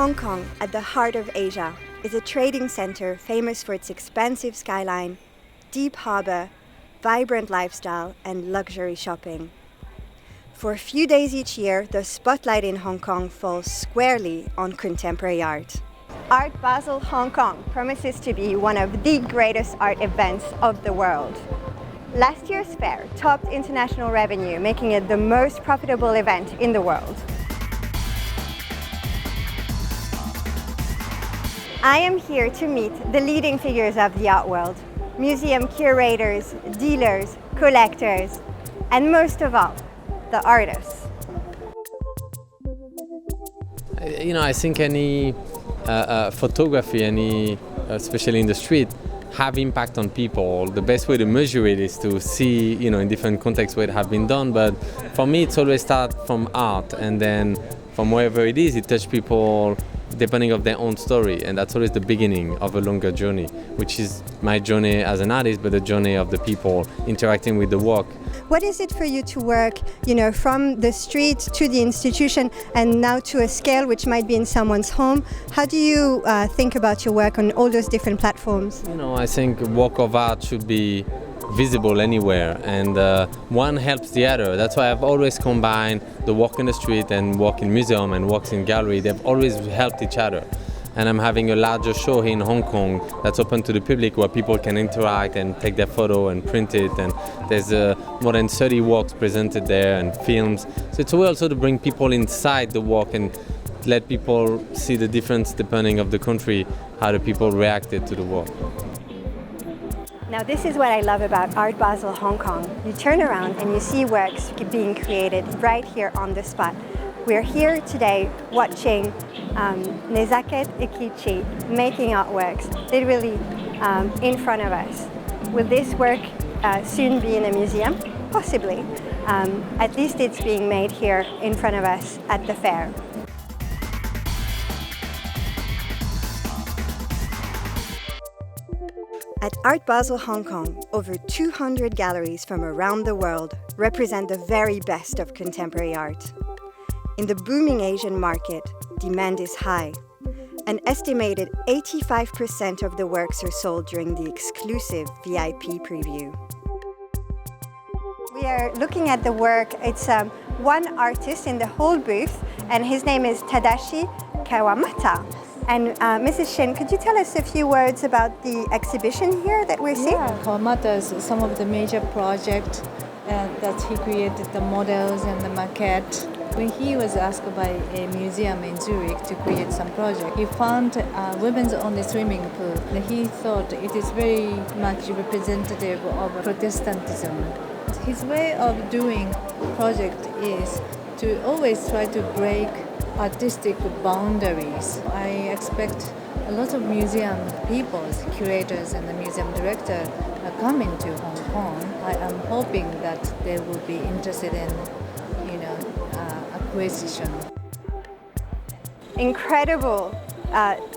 Hong Kong, at the heart of Asia, is a trading center famous for its expansive skyline, deep harbor, vibrant lifestyle, and luxury shopping. For a few days each year, the spotlight in Hong Kong falls squarely on contemporary art. Art Basel Hong Kong promises to be one of the greatest art events of the world. Last year's fair topped international revenue, making it the most profitable event in the world. I am here to meet the leading figures of the art world, museum curators, dealers, collectors, and most of all, the artists. I think any photography, especially in the street, have impact on people. The best way to measure it is to see, in different contexts where it have been done. But for me, it's always start from art, and then from wherever it is, it touch people depending on their own story, and that's always the beginning of a longer journey, which is my journey as an artist, but the journey of the people interacting with the work. What is it for you to work, from the street to the institution and now to a scale which might be in someone's home? How do you think about your work on all those different platforms? I think work of art should be visible anywhere, and one helps the other. That's why I've always combined the walk in the street and walk in museum and walks in gallery. They've always helped each other. And I'm having a larger show here in Hong Kong that's open to the public, where people can interact and take their photo and print it. And there's more than 30 works presented there and films. So it's a way also to bring people inside the walk and let people see the difference depending of the country, how the people reacted to the work. Now, this is what I love about Art Basel Hong Kong. You turn around and you see works being created right here on the spot. We're here today watching Nezaket Ekichi making artworks literally in front of us. Will this work soon be in a museum? Possibly. At least it's being made here in front of us at the fair. At Art Basel Hong Kong, over 200 galleries from around the world represent the very best of contemporary art. In the booming Asian market, demand is high. An estimated 85% of the works are sold during the exclusive VIP preview. We are looking at the work. It's one artist in the whole booth, and his name is Tadashi Kawamata. And Mrs. Shin, could you tell us a few words about the exhibition here that we're seeing? Yeah, Kawamata is some of the major projects that he created, the models and the maquette. When he was asked by a museum in Zurich to create some project, he found women's only swimming pool. And he thought it is very much representative of Protestantism. His way of doing project is to always try to break artistic boundaries. I expect a lot of museum people, curators and the museum director coming to Hong Kong. I am hoping that they will be interested in, acquisition. Incredible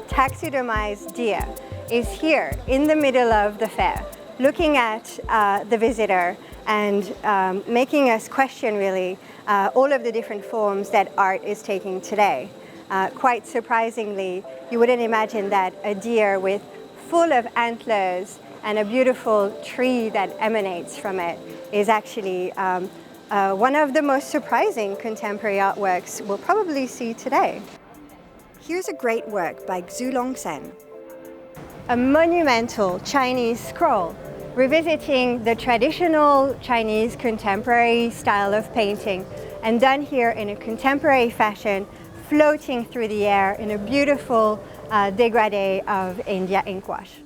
taxidermized deer is here in the middle of the fair, looking at the visitor and making us question really all of the different forms that art is taking today. Quite surprisingly, you wouldn't imagine that a deer with full of antlers and a beautiful tree that emanates from it is actually one of the most surprising contemporary artworks we'll probably see today. Here's a great work by Xu Longsen. A monumental Chinese scroll revisiting the traditional Chinese contemporary style of painting, and done here in a contemporary fashion, floating through the air in a beautiful dégradé of India ink wash.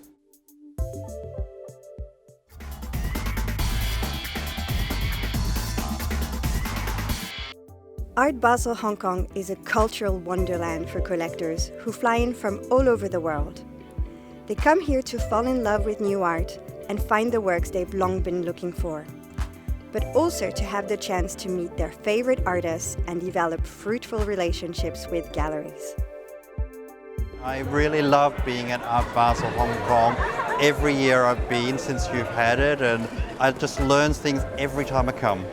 Art Basel Hong Kong is a cultural wonderland for collectors who fly in from all over the world. They come here to fall in love with new art and find the works they've long been looking for, but also to have the chance to meet their favorite artists and develop fruitful relationships with galleries. I really love being at Art Basel Hong Kong. Every year I've been since you've had it, and I just learn things every time I come.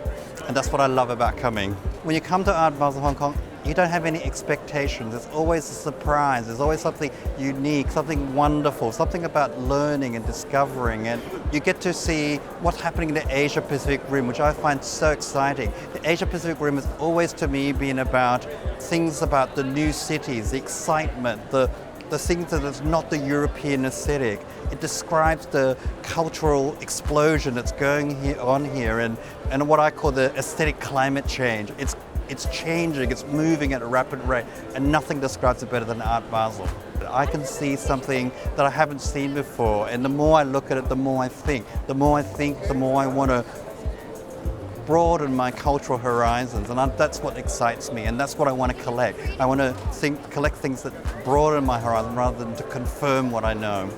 And that's what I love about coming. When you come to Art Basel Hong Kong, you don't have any expectations. It's always a surprise. There's always something unique, something wonderful, something about learning and discovering. And you get to see what's happening in the Asia Pacific Rim, which I find so exciting. The Asia Pacific Rim has always to me been about things about the new cities, the excitement, the things that is not the European aesthetic. It describes the cultural explosion that's going on here and what I call the aesthetic climate change. It's changing, it's moving at a rapid rate, and nothing describes it better than Art Basel. I can see something that I haven't seen before, and the more I look at it, the more I think. The more I think, the more I want to broaden my cultural horizons, and that's what excites me, and that's what I want to collect. I want to collect things that broaden my horizon rather than to confirm what I know.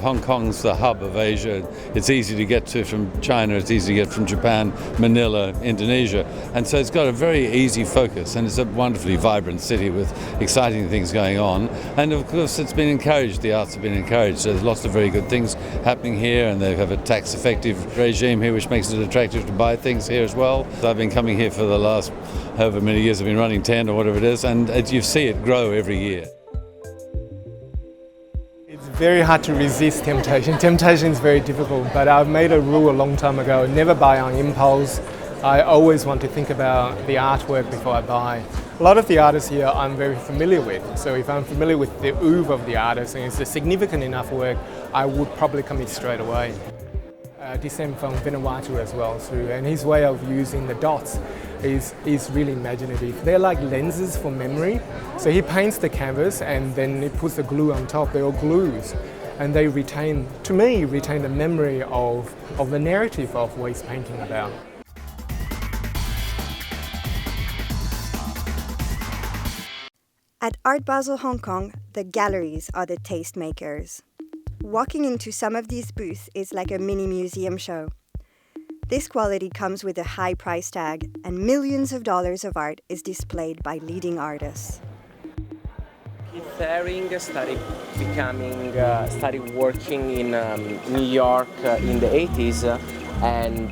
Hong Kong's the hub of Asia. It's easy to get to from China, it's easy to get from Japan, Manila, Indonesia. And so it's got a very easy focus, and it's a wonderfully vibrant city with exciting things going on. And of course it's been encouraged, the arts have been encouraged. So there's lots of very good things happening here, and they have a tax-effective regime here which makes it attractive to buy things here as well. So I've been coming here for the last however many years, I've been running 10 or whatever it is, and you see it grow every year. It's very hard to resist temptation. Temptation is very difficult, but I've made a rule a long time ago, never buy on impulse. I always want to think about the artwork before I buy. A lot of the artists here I'm very familiar with, so if I'm familiar with the oeuvre of the artist and it's a significant enough work, I would probably commit straight away. Descend from Vanuatu as well too, and his way of using the dots is really imaginative. They're like lenses for memory. So he paints the canvas and then he puts the glue on top. They're all glues, and they retain the memory of the narrative of what he's painting about. At Art Basel Hong Kong, the galleries are the tastemakers. Walking into some of these booths is like a mini museum show. This quality comes with a high price tag, and millions of dollars of art is displayed by leading artists. Keith Haring started working in New York in the 80s, and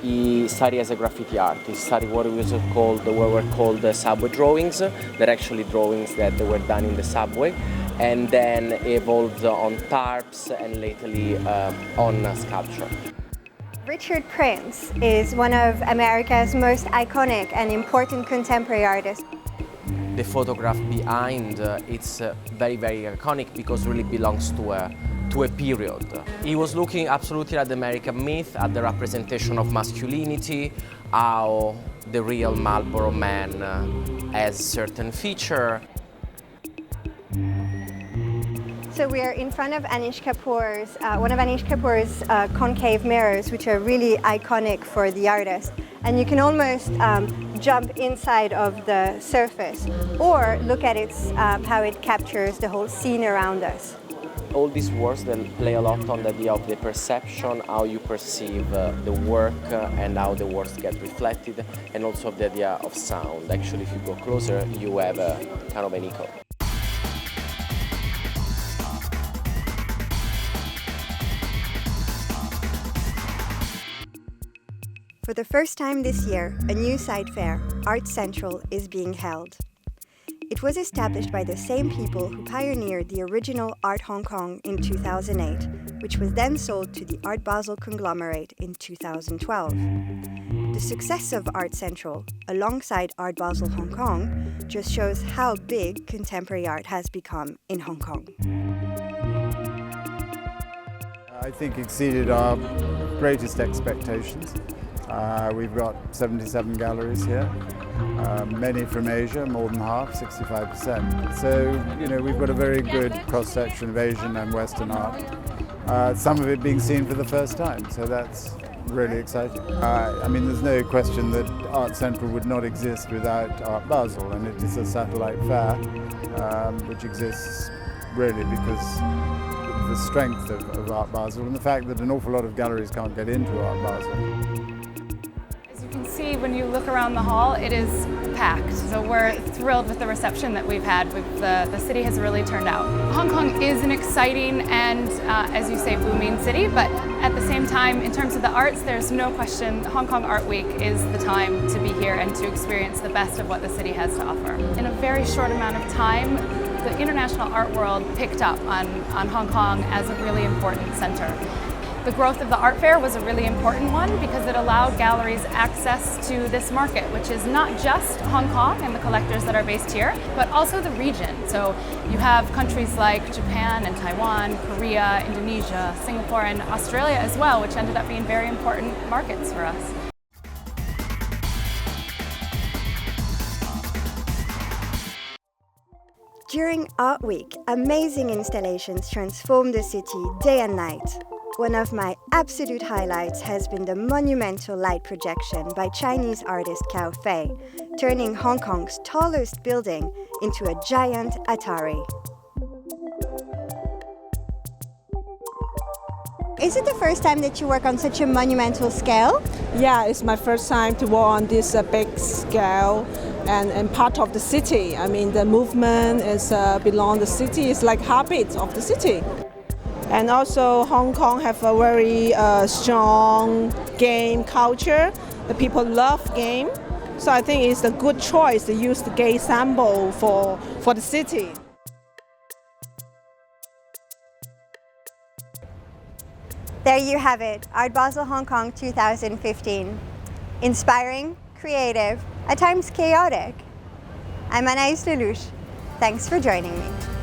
he studied as a graffiti artist. He studied what were called subway drawings. They're actually drawings that were done in the subway, and then evolved on tarps and lately on sculpture. Richard Prince is one of America's most iconic and important contemporary artists. The photograph behind, it's very, very iconic because it really belongs to a period. He was looking absolutely at the American myth, at the representation of masculinity, how the real Marlboro man has certain feature. So we are in front of Anish Kapoor's, one of Anish Kapoor's concave mirrors, which are really iconic for the artist. And you can almost jump inside of the surface or look at how it captures the whole scene around us. All these works that play a lot on the idea of the perception, how you perceive the work and how the works get reflected, and also the idea of sound. Actually, if you go closer, you have a kind of an echo. For the first time this year, a new side fair, Art Central, is being held. It was established by the same people who pioneered the original Art Hong Kong in 2008, which was then sold to the Art Basel conglomerate in 2012. The success of Art Central, alongside Art Basel Hong Kong, just shows how big contemporary art has become in Hong Kong. I think exceeded our greatest expectations. We've got 77 galleries here, many from Asia, more than half, 65%. So, we've got a very good cross-section of Asian and Western art. Some of it being seen for the first time, so that's really exciting. There's no question that Art Central would not exist without Art Basel, and it is a satellite fair which exists really because of the strength of Art Basel and the fact that an awful lot of galleries can't get into Art Basel. As you can see when you look around the hall, it is packed. So we're thrilled with the reception that we've had. The city has really turned out. Hong Kong is an exciting and, as you say, booming city, but at the same time, in terms of the arts, there's no question Hong Kong Art Week is the time to be here and to experience the best of what the city has to offer. In a very short amount of time, the international art world picked up on Hong Kong as a really important center. The growth of the art fair was a really important one because it allowed galleries access to this market, which is not just Hong Kong and the collectors that are based here, but also the region. So you have countries like Japan and Taiwan, Korea, Indonesia, Singapore, and Australia as well, which ended up being very important markets for us. During Art Week, amazing installations transform the city day and night. One of my absolute highlights has been the monumental light projection by Chinese artist Cao Fei, turning Hong Kong's tallest building into a giant Atari. Is it the first time that you work on such a monumental scale? Yeah, it's my first time to work on this big scale and part of the city. I mean, the movement is belong the city. It's like habit of the city. And also Hong Kong have a very strong game culture. The people love game. So I think it's a good choice to use the game symbol for the city. There you have it, Art Basel Hong Kong 2015. Inspiring, creative, at times chaotic. I'm Anaïs Lelouch. Thanks for joining me.